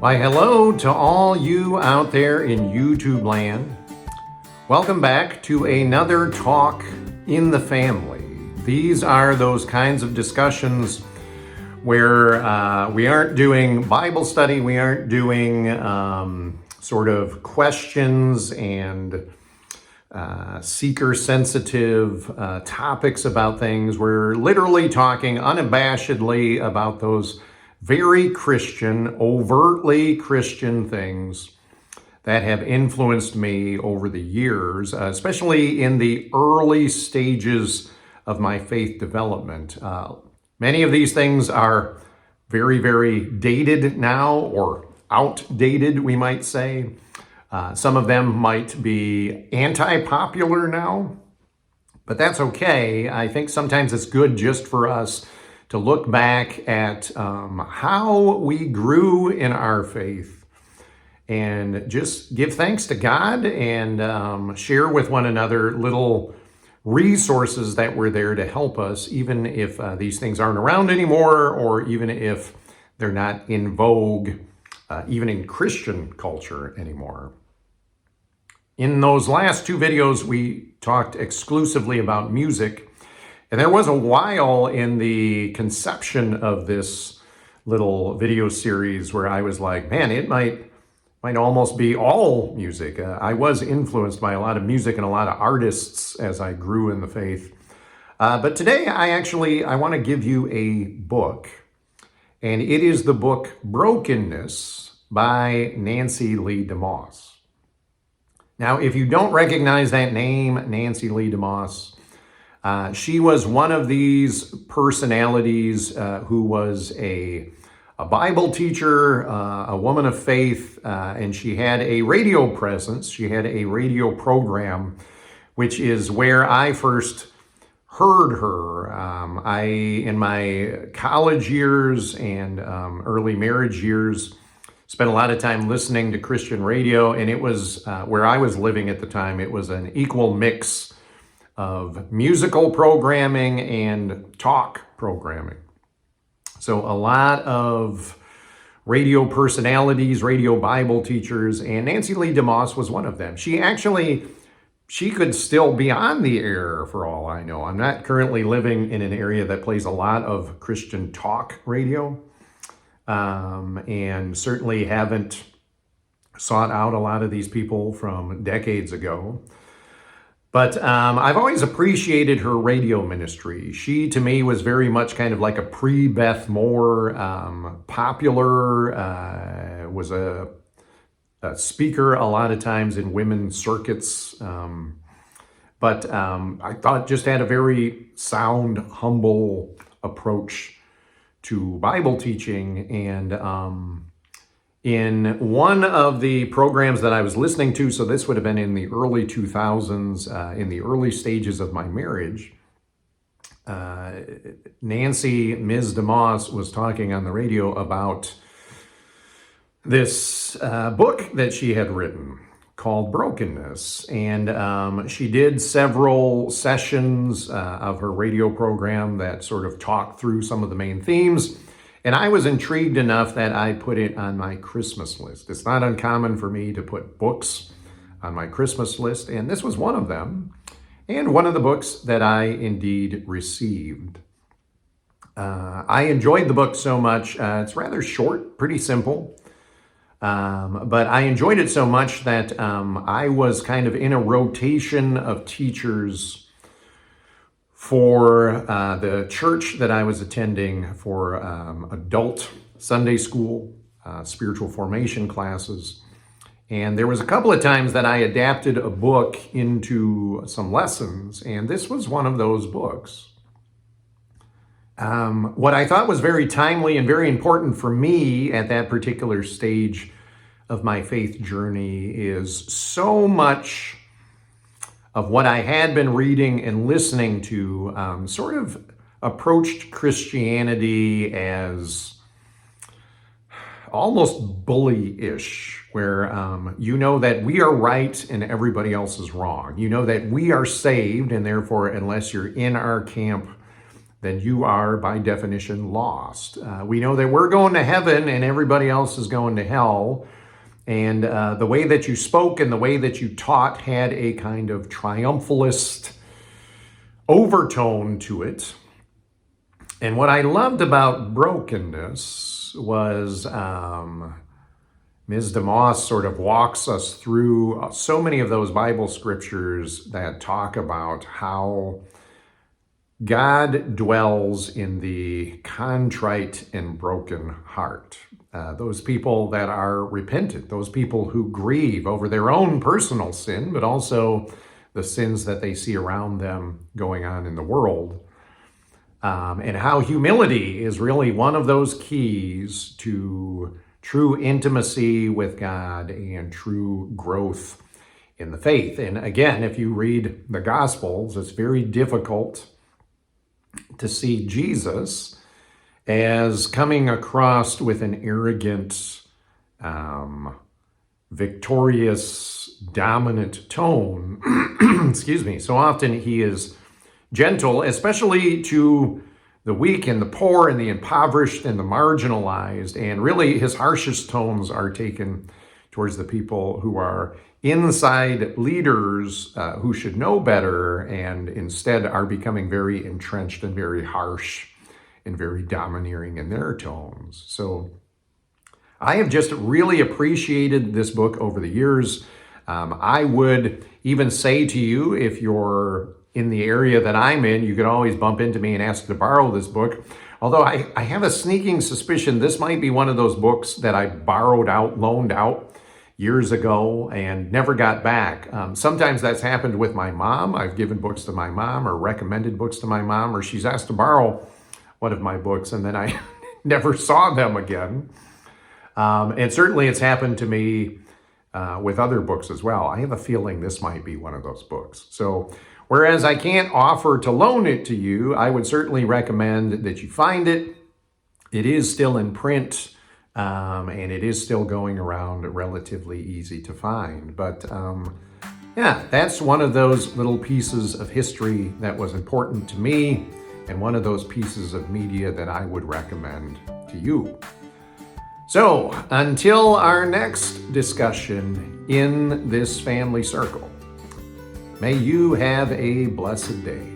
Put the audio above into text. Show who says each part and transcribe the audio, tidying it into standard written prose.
Speaker 1: Why, hello to all you out there in YouTube land. Welcome back to another talk in the family. These are those kinds of discussions where we aren't doing Bible study, we aren't doing sort of questions and seeker-sensitive topics about things. We're literally talking unabashedly about those very Christian, overtly Christian things that have influenced me over the years, especially in the early stages of my faith development. Many of these things are very, very dated now, or outdated, we might say. Some of them might be anti-popular now, but that's okay. I think sometimes it's good just for us to look back at how we grew in our faith and just give thanks to God and share with one another little resources that were there to help us, even if these things aren't around anymore, or even if they're not in vogue, even in Christian culture anymore. In those last two videos, we talked exclusively about music. And there was a while in the conception of this little video series where I was like, man, it might almost be all music. I was influenced by a lot of music and a lot of artists as I grew in the faith. But today I want to give you a book, and it is the book Brokenness by Nancy Leigh DeMoss. Now, if you don't recognize that name, Nancy Leigh DeMoss, she was one of these personalities who was a Bible teacher, a woman of faith, and she had a radio presence. She had a radio program, which is where I first heard her. In my college years and early marriage years, spent a lot of time listening to Christian radio, and it was where I was living at the time. It was an equal mix of musical programming and talk programming. So a lot of radio personalities, radio Bible teachers, and Nancy Leigh DeMoss was one of them. She could still be on the air for all I know. I'm not currently living in an area that plays a lot of Christian talk radio, and certainly haven't sought out a lot of these people from decades ago. But I've always appreciated her radio ministry. She, to me, was very much kind of like a pre-Beth Moore, popular, was a speaker a lot of times in women's circuits. But I thought just had a very sound, humble approach to Bible teaching. And in one of the programs that I was listening to, so this would have been in the early 2000s, in the early stages of my marriage, Nancy, Ms. DeMoss, was talking on the radio about this book that she had written called Brokenness. And she did several sessions of her radio program that sort of talked through some of the main themes. And I was intrigued enough that I put it on my Christmas list. It's not uncommon for me to put books on my Christmas list, and this was one of them, and one of the books that I indeed received. I enjoyed the book so much. It's rather short, pretty simple, but I enjoyed it so much that I was kind of in a rotation of teachers for the church that I was attending for adult Sunday school, spiritual formation classes. And there was a couple of times that I adapted a book into some lessons, and this was one of those books. What I thought was very timely and very important for me at that particular stage of my faith journey is so much of what I had been reading and listening to sort of approached Christianity as almost bully-ish, where you know that we are right and everybody else is wrong. You know that we are saved, and therefore, unless you're in our camp, then you are by definition lost. We know that we're going to heaven and everybody else is going to hell. And the way that you spoke and the way that you taught had a kind of triumphalist overtone to it. And what I loved about Brokenness was Ms. DeMoss sort of walks us through so many of those Bible scriptures that talk about how God dwells in the contrite and broken heart. Those people that are repentant, those people who grieve over their own personal sin, but also the sins that they see around them going on in the world. And how humility is really one of those keys to true intimacy with God and true growth in the faith. And again, if you read the Gospels, it's very difficult to see Jesus as coming across with an arrogant, victorious, dominant tone. Excuse me. So often he is gentle, especially to the weak and the poor and the impoverished and the marginalized. And really his harshest tones are taken towards the people who are inside leaders who should know better and instead are becoming very entrenched and very harsh and very domineering in their tones. So I have just really appreciated this book over the years. I would even say to you, if you're in the area that I'm in, you could always bump into me and ask to borrow this book. Although I have a sneaking suspicion this might be one of those books that I loaned out years ago and never got back. Sometimes that's happened with my mom. I've given books to my mom or recommended books to my mom, or she's asked to borrow one of my books and then I never saw them again. And certainly it's happened to me with other books as well. I have a feeling this might be one of those books. So whereas I can't offer to loan it to you, I would certainly recommend that you find it. It is still in print. And it is still going around relatively easy to find. But yeah, that's one of those little pieces of history that was important to me and one of those pieces of media that I would recommend to you. So until our next discussion in this family circle, may you have a blessed day.